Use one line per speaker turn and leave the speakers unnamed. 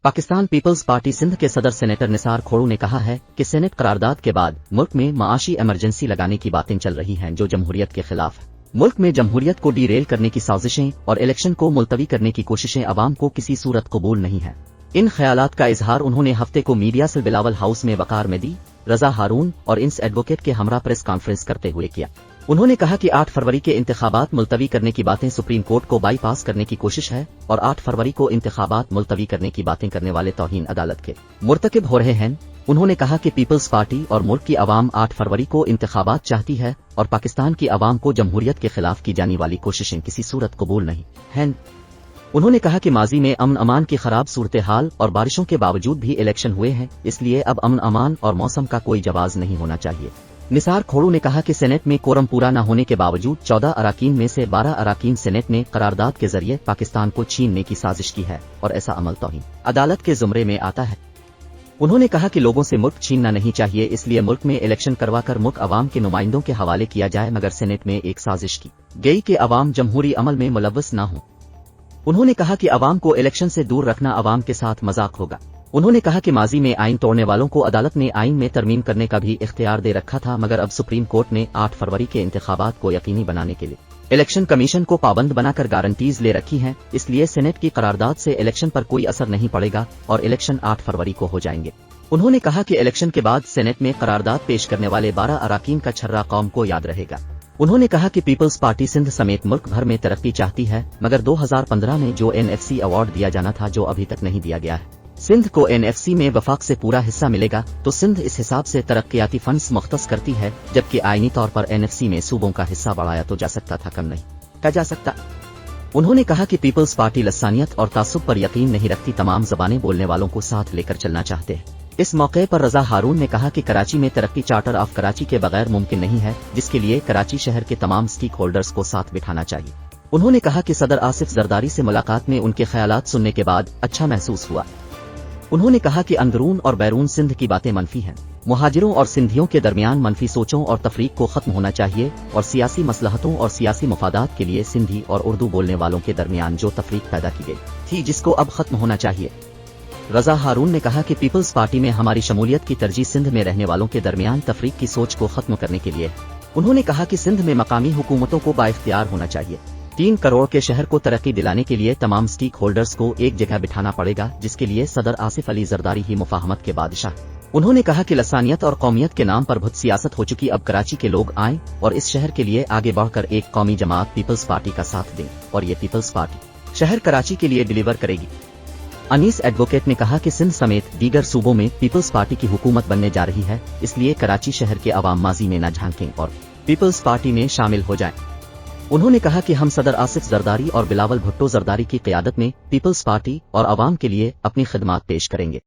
Pakistan peoples party Sindh के सदर senator Nisar Khuhro ने कहा है कि सेनेट करारदाद के बाद मुल्क में माशी इमरजेंसी लगाने की बातें चल रही हैं जो जमहूरियत के खिलाफ है। मुल्क में जमहूरियत को डीरेल करने की साजिशें और इलेक्शन को मुलतवी करने की कोशिशें अवाम को किसी सूरत कबूल नहीं है। इन ख्यालात का इजहार उन्होंने हफ्ते को मीडिया से बिलावल हाउस में वकार मेदी, रजा हारून और इंस एडवोकेट के हमरा प्रेस कॉन्फ्रेंस करते हुए किया। उन्होंने कहा कि 8 फरवरी के इंतखाबात मुलतवी करने की बातें सुप्रीम कोर्ट को बाईपास करने की कोशिश है और 8 फरवरी को इंतखाबात मुलतवी करने की बातें करने वाले तौहीन अदालत के मुर्तकिब हो रहे हैं। उन्होंने कहा कि पीपल्स पार्टी और मुल्क की आवाम 8 फरवरी को इंतखाबात चाहती है और पाकिस्तान की आवाम को जमहूरियत के खिलाफ की जाने वाली कोशिशें किसी सूरत कबूल नहीं हैं। उन्होंने कहा कि माजी में अमन अमान की खराब सूरत हाल और बारिशों के बावजूद भी इलेक्शन हुए हैं, इसलिए अब अमन अमान और मौसम का कोई जवाब नहीं होना चाहिए। निसार खोड़ू ने कहा कि सेनेट में कोरम पूरा न होने के बावजूद 14 अराकीन में से 12 अराकीन सेनेट ने करारदाद के जरिए पाकिस्तान को छीनने की साजिश की है और ऐसा अमल तौहीन अदालत के जुमरे में आता है। उन्होंने कहा कि लोगों से मुल्क छीनना नहीं चाहिए, इसलिए मुल्क में इलेक्शन करवाकर मुल्क अवाम के नुमाइंदों के हवाले किया जाए, मगर सेनेट में एक साजिश की गई कि अवाम जमहूरी अमल में मुलव्वस न हो। उन्होंने कहा कि अवाम को इलेक्शन से दूर रखना अवाम के साथ मजाक होगा। उन्होंने कहा कि माजी में आइन तोड़ने वालों को अदालत ने आइन में तरमीम करने का भी इख्तियार दे रखा था, मगर अब सुप्रीम कोर्ट ने 8 फरवरी के इंतखाबात को यकीनी बनाने के लिए इलेक्शन कमीशन को पाबंद बनाकर गारंटीज ले रखी हैं, इसलिए सेनेट की करारदाद से इलेक्शन पर कोई असर नहीं पड़ेगा और इलेक्शन 8 फरवरी को हो जाएंगे। उन्होंने कहा कि इलेक्शन के बाद सेनेट में करारदाद पेश करने वाले 12 अराकीन का छर्रा कौम को याद रहेगा। उन्होंने कहा कि पीपल्स पार्टी सिंध समेत मुल्क भर में तरक्की चाहती है, मगर 2015 में जो NFC अवार्ड दिया जाना था जो अभी तक नहीं दिया गया है। सिंध को NFC में वफाक से पूरा हिस्सा मिलेगा तो सिंध इस हिसाब से तरक्याती फंड्स मुख्तस करती है, जबकि आईनी तौर पर NFC में सूबों का हिस्सा बढ़ाया तो जा सकता था, कम नहीं कहा जा सकता। उन्होंने कहा कि पीपल्स पार्टी लसानियत और तासुब पर यकीन नहीं रखती, तमाम जबानें बोलने वालों को साथ लेकर चलना चाहते हैं। इस मौके पर रजा हारून ने कहा कि कराची में तरक्की चार्टर ऑफ कराची के बगैर मुमकिन नहीं है, जिसके लिए कराची शहर के तमाम स्टेक होल्डर्स को साथ बिठाना चाहिए। उन्होंने कहा कि सदर आसिफ जरदारी से मुलाकात में उनके ख्यालात सुनने के बाद अच्छा महसूस हुआ। उन्होंने कहा कि अंदरून और बैरून सिंध की बातें मनफी हैं। मुहाजिरों और सिंधियों के दरमियान मनफी सोचों और तफरीक को खत्म होना चाहिए और सियासी मसलहतों और सियासी मफादात के लिए सिंधी और उर्दू बोलने वालों के दरमियान जो तफरीक पैदा की गई थी, जिसको अब खत्म होना चाहिए। रजा हारून ने कहा कि पीपल्स पार्टी में हमारी शमूलियत की तरजीह सिंध में रहने वालों के दरमियान तफरीक की सोच को खत्म करने के लिए। उन्होंने कहा कि सिंध में मकामी हुकूमतों को बाइख्तियार होना चाहिए। 3 करोड़ के शहर को तरक्की दिलाने के लिए तमाम स्टेक होल्डर्स को एक जगह बिठाना पड़ेगा, जिसके लिए सदर आसिफ अली जरदारी ही मुफाहमत के बादशाह। उन्होंने कहा कि लसानियत और कौमियत के नाम पर बहुत सियासत हो चुकी, अब कराची के लोग आएं और इस शहर के लिए आगे बढ़कर एक कौमी जमात पीपल्स पार्टी का साथ दें और ये पीपल्स पार्टी शहर कराची के लिए डिलीवर करेगी। अनीस एडवोकेट ने कहा कि सिंध समेत दीगर सूबों में पीपल्स पार्टी की हुकूमत बनने जा रही है, इसलिए कराची शहर के अवाम माजी में न झांकें और पीपल्स पार्टी में शामिल हो जाएं। उन्होंने कहा कि हम सदर आसिफ जरदारी और बिलावल भुट्टो जरदारी की क़यादत में पीपल्स पार्टी और अवाम के लिए अपनी खिदमात पेश करेंगे।